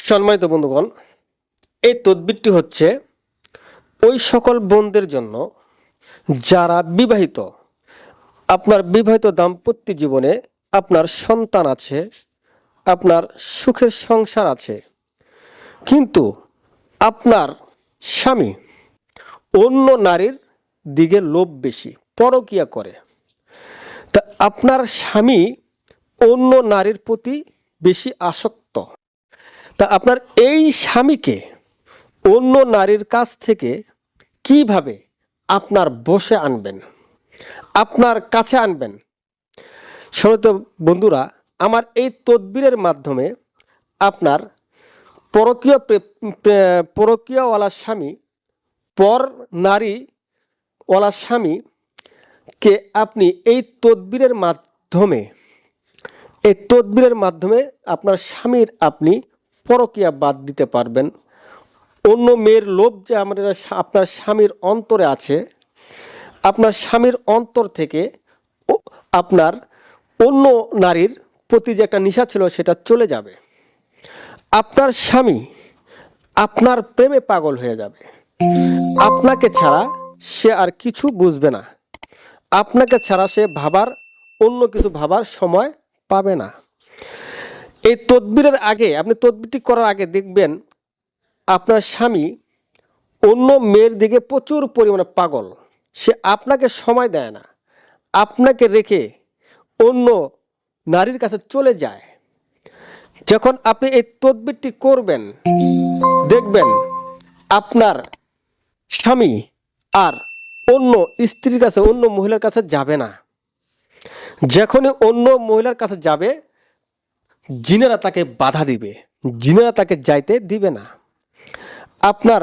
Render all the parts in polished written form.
সম্মানিত বন্ধুগণ, এই তদবিরটি হচ্ছে ওই সকল বোনদের জন্য যারা বিবাহিত, আপনার বিবাহিত দাম্পত্য জীবনে আপনার সন্তান আছে, আপনার সুখের সংসার আছে, কিন্তু আপনার স্বামী অন্য নারীর দিকে লোভ বেশি, পরকীয়া করে। তা আপনার স্বামী অন্য নারীর প্রতি বেশি আসক্ত। তা আপনার এই স্বামীকে অন্য নারীর কাছ থেকে কিভাবে আপনার বশে আনবেন, আপনার কাছে আনবেন? সম্মানিত বন্ধুরা, আমার এই তদবিরের মাধ্যমে আপনার পরকীয়াওয়ালা স্বামী, পর নারীওয়ালা স্বামীকে আপনি এই তদবিরের মাধ্যমে আপনার স্বামীর আপনি পরকীয়া বাদ দিতে পারবেন। অন্য মেয়ের লোভ যে আপনার স্বামীর অন্তরে আছে, আপনার স্বামীর অন্তর থেকে আপনার অন্য নারীর প্রতি যে একটা নেশা ছিল সেটা চলে যাবে। আপনার স্বামী আপনার প্রেমে পাগল হয়ে যাবে। আপনাকে ছাড়া সে আর কিছু বুঝবে না, আপনাকে ছাড়া সে অন্য কিছু ভাবার সময় পাবে না। এই তদবিরের আগে, আপনি তদবিরটি করার আগে দেখবেন আপনার স্বামী অন্য মেয়ের দিকে প্রচুর পরিমাণে পাগল। সে আপনাকে সময় দেয় না, আপনাকে রেখে অন্য নারীর কাছে চলে যায়। যখন আপনি এই তদবিরটি করবেন, দেখবেন আপনার স্বামী আর অন্য স্ত্রীর কাছে, অন্য মহিলার কাছে যাবে না। যখনই অন্য মহিলার কাছে যাবে, জিনেরা তাকে বাধা দিবে, জিনেরা তাকে যাইতে দিবে না। আপনার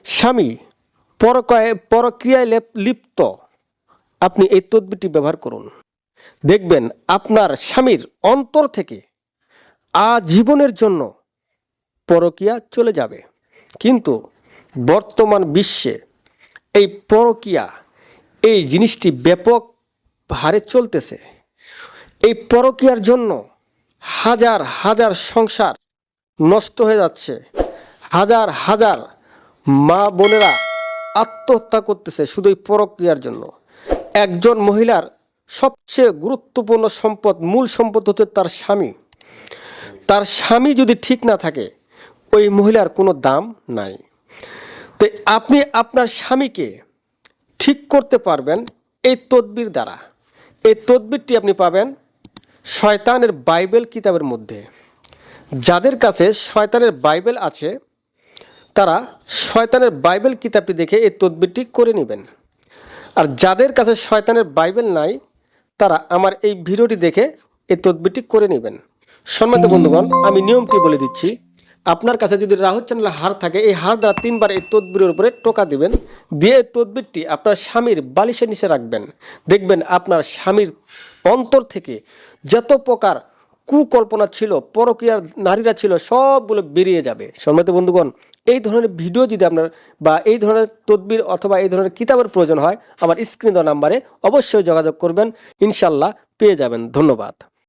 স্বামী পরক্রিয়ায় লিপ্ত, আপনি এই তদবিরটি ব্যবহার করুন। দেখবেন আপনার স্বামীর অন্তর থেকে আজীবনের জন্য পরকীয়া চলে যাবে। কিন্তু বর্তমান বিশ্বে এই পরকীয়া, এই জিনিসটি ব্যাপক হারে চলতেছে। এই পরকীয়ার জন্য হাজার হাজার সংসার নষ্ট হয়ে যাচ্ছে, হাজার হাজার মা বোনেরা আত্মহত্যা করতেছে শুধু এই পরকীয়ার জন্য। একজন মহিলার সবচেয়ে গুরুত্বপূর্ণ সম্পদ, মূল সম্পদ হচ্ছে তার স্বামী। তার স্বামী যদি ঠিক না থাকে, ওই মহিলার কোনো দাম নাই। তো আপনি আপনার স্বামীকে ঠিক করতে পারবেন এই তদবির দ্বারা। এই তদবিরটি আপনি পাবেন শয়তানের বাইবেল কিতাবের মধ্যে। যাদের কাছে শয়তানের বাইবেল আছে, তারা শয়তানের বাইবেল কিতাবটি দেখে এই তদবিরটি করে নেবেন। আর যাদের কাছে শয়তানের বাইবেল নাই, তারা আমার এই ভিডিওটি দেখে এই তদবিরটি করে নেবেন। সম্মানিত বন্ধুগণ, আমি নিয়মটি বলে দিচ্ছি। আপনার কাছে যদি রাহু চ্যানেলে হার থাকে, এই হার দ্বারা 3 বার এই তদবিরের উপরে টোকা দিবেন, দিয়ে এই তদবিরটি আপনার স্বামীর বালিশের নিচে রাখবেন। দেখবেন আপনার স্বামীর অন্তর থেকে যত প্রকার কুকল্পনা ছিল, পরকীয়ার নারীরা ছিল, সবগুলো বেরিয়ে যাবে। সম্মানিত বন্ধুগণ, এই ধরনের ভিডিও যদি আপনার বা এই ধরনের তদবির অথবা এই ধরনের কিতাবের প্রয়োজন হয়, আমার স্ক্রিন দেওয়া নাম্বারে অবশ্যই যোগাযোগ করবেন, ইনশাল্লাহ পেয়ে যাবেন। ধন্যবাদ।